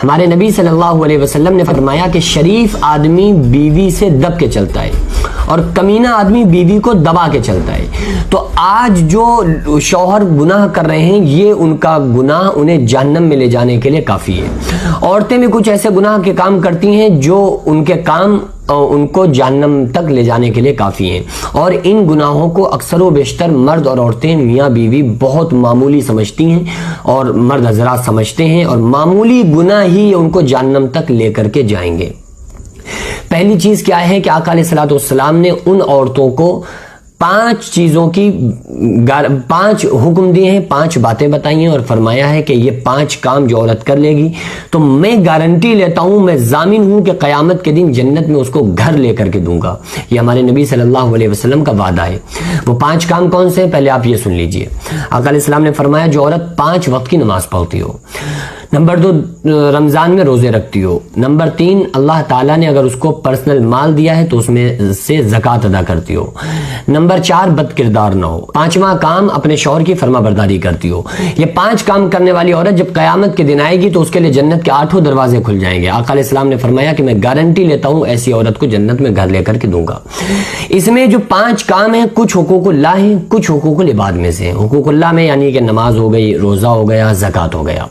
ہمارے نبی صلی اللہ علیہ وسلم نے فرمایا کہ شریف آدمی بیوی سے دب کے چلتا ہے اور کمینہ آدمی بیوی کو دبا کے چلتا ہے. تو آج جو شوہر گناہ کر رہے ہیں یہ ان کا گناہ انہیں جہنم میں لے جانے کے لیے کافی ہے. عورتیں بھی کچھ ایسے گناہ کے کام کرتی ہیں جو ان کے کام ان کو جہنم تک لے جانے کے لیے کافی ہیں, اور ان گناہوں کو اکثر و بیشتر مرد اور عورتیں میاں بیوی بہت معمولی سمجھتی ہیں اور مرد حضرات سمجھتے ہیں, اور معمولی گناہ ہی ان کو جہنم تک لے کر کے جائیں گے. پہلی چیز کیا ہے کہ آقا علیہ الصلوۃ والسلام نے ان عورتوں کو 5 چیزوں کی 5 حکم دیے ہیں, 5 باتیں بتائی ہیں اور فرمایا ہے کہ یہ 5 کام جو عورت کر لے گی تو میں گارنٹی لیتا ہوں, میں ضامن ہوں کہ قیامت کے دن جنت میں اس کو گھر لے کر کے دوں گا. یہ ہمارے نبی صلی اللہ علیہ وسلم کا وعدہ ہے. وہ 5 کام کون سے ہیں پہلے آپ یہ سن لیجئے. آقا علیہ السلام نے فرمایا جو عورت 5 وقت کی نماز پڑھتی ہو, نمبر 2 رمضان میں روزے رکھتی ہو, نمبر 3 اللہ تعالیٰ نے اگر اس کو پرسنل مال دیا ہے تو اس میں سے زکوٰۃ ادا کرتی ہو, نمبر 4 بد کردار نہ ہو, 5واں کام اپنے شوہر کی فرما برداری کرتی ہو. یہ 5 کام کرنے والی عورت جب قیامت کے دن آئے گی تو اس کے لیے جنت کے 8 دروازے کھل جائیں گے. آقا علیہ السلام نے فرمایا کہ میں گارنٹی لیتا ہوں ایسی عورت کو جنت میں گھر لے کر کے دوں گا. اس میں جو 5 کام ہیں کچھ حقوق اللہ ہیں, کچھ حقوق العباد میں سے ہیں. حقوق اللہ میں یعنی کہ نماز ہو گئی, روزہ ہو گیا, زکوٰۃ ہو گیا.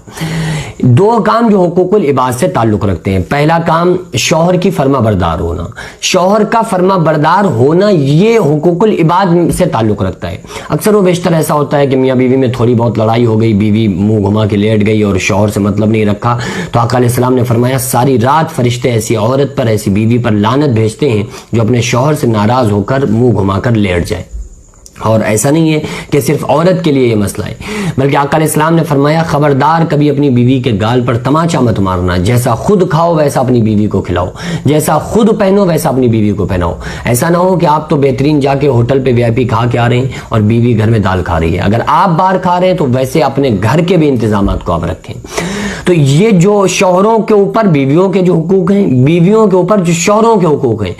2 کام جو حقوق العباد سے تعلق رکھتے ہیں. پہلا کام شوہر کی فرما بردار ہونا. شوہر کا فرما بردار ہونا یہ حقوق العباد سے تعلق رکھتا ہے. اکثر و بیشتر ایسا ہوتا ہے کہ میاں بیوی میں تھوڑی بہت لڑائی ہو گئی, بیوی منہ گھما کے لیٹ گئی اور شوہر سے مطلب نہیں رکھا, تو آقا علیہ السلام نے فرمایا ساری رات فرشتے ایسی عورت پر, ایسی بیوی پر لعنت بھیجتے ہیں جو اپنے شوہر سے ناراض ہو کر منہ گھما کر لیٹ جائے. اور ایسا نہیں ہے کہ صرف عورت کے لیے یہ مسئلہ ہے, بلکہ آقا علیہ السلام نے فرمایا خبردار کبھی اپنی بیوی کے گال پر تماچا مت مارنا. جیسا خود کھاؤ ویسا اپنی بیوی کو کھلاؤ, جیسا خود پہنو ویسا اپنی بیوی کو پہناؤ. ایسا نہ ہو کہ آپ تو بہترین جا کے ہوٹل پہ VIP کھا کے آ رہے ہیں اور بیوی گھر میں دال کھا رہی ہے. اگر آپ باہر کھا رہے ہیں تو ویسے اپنے گھر کے بھی انتظامات کو آپ رکھیں. تو یہ جو شوہروں کے اوپر بیویوں کے جو حقوق ہیں, بیویوں کے اوپر جو شوہروں کے حقوق ہیں,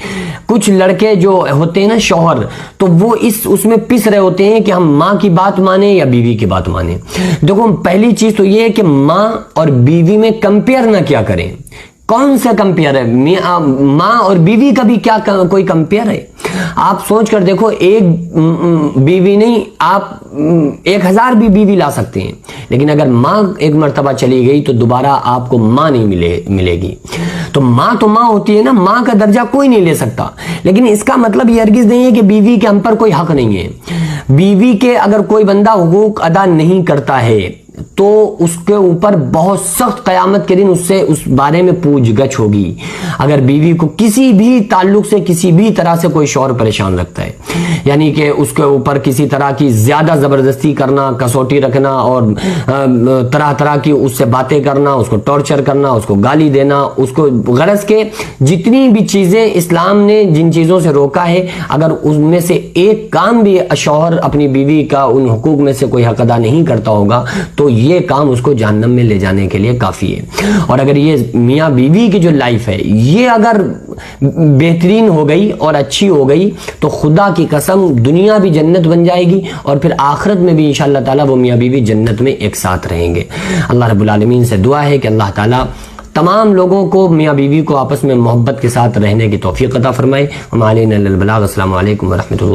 کچھ لڑکے جو ہوتے ہیں نا شوہر, تو وہ اس میں پس رہے ہوتے ہیں کہ ہم ماں کی بات مانیں یا بیوی کی بات مانیں. دیکھو پہلی چیز تو یہ ہے کہ ماں اور بیوی میں کمپیئر نہ کیا کریں. کون سا کمپیئر ہے؟ ماں اور بیوی کا بھی کیا کوئی کمپیئر ہے؟ آپ سوچ کر دیکھو, ایک بیوی نہیں آپ 1000 بھی بیوی لا سکتے ہیں, لیکن اگر ماں ایک مرتبہ چلی گئی تو دوبارہ آپ کو ماں نہیں ملے گی. تو ماں ہوتی ہے نا, ماں کا درجہ کوئی نہیں لے سکتا. لیکن اس کا مطلب یہ ہرگز نہیں ہے کہ بیوی کے ہم پر کوئی حق نہیں ہے. بیوی کے اگر کوئی بندہ حقوق ادا نہیں کرتا ہے تو اس کے اوپر بہت سخت قیامت کے دن اس بارے میں پوچھ گچھ ہوگی. اگر بیوی کو کسی بھی تعلق سے کسی بھی طرح سے کوئی شوہر پریشان رکھتا ہے, یعنی کہ اس کے اوپر کسی طرح کی زیادہ زبردستی کرنا, کسوٹی رکھنا اور طرح طرح کی اس سے باتیں کرنا, اس کو ٹارچر کرنا, اس کو گالی دینا, اس کو غرض کے جتنی بھی چیزیں اسلام نے جن چیزوں سے روکا ہے, اگر ان میں سے ایک کام بھی شوہر اپنی بیوی کا ان حقوق میں سے کوئی حق ادا نہیں کرتا ہوگا تو یہ کام اس کو جہنم میں لے جانے کے لیے کافی ہے. اور اگر یہ میاں بیوی کی جو لائف ہے یہ اگر بہترین ہو گئی اور اچھی ہو گئی تو خدا کی قسم دنیا بھی جنت بن جائے گی, اور پھر آخرت میں بھی انشاءاللہ تعالی وہ میاں بیوی جنت میں ایک ساتھ رہیں گے. اللہ رب العالمین سے دعا ہے کہ اللہ تعالی تمام لوگوں کو میاں بیوی کو آپس میں محبت کے ساتھ رہنے کی توفیق عطا فرمائے. ہم علینا البلاغ. السلام علیکم ورحمۃ اللہ.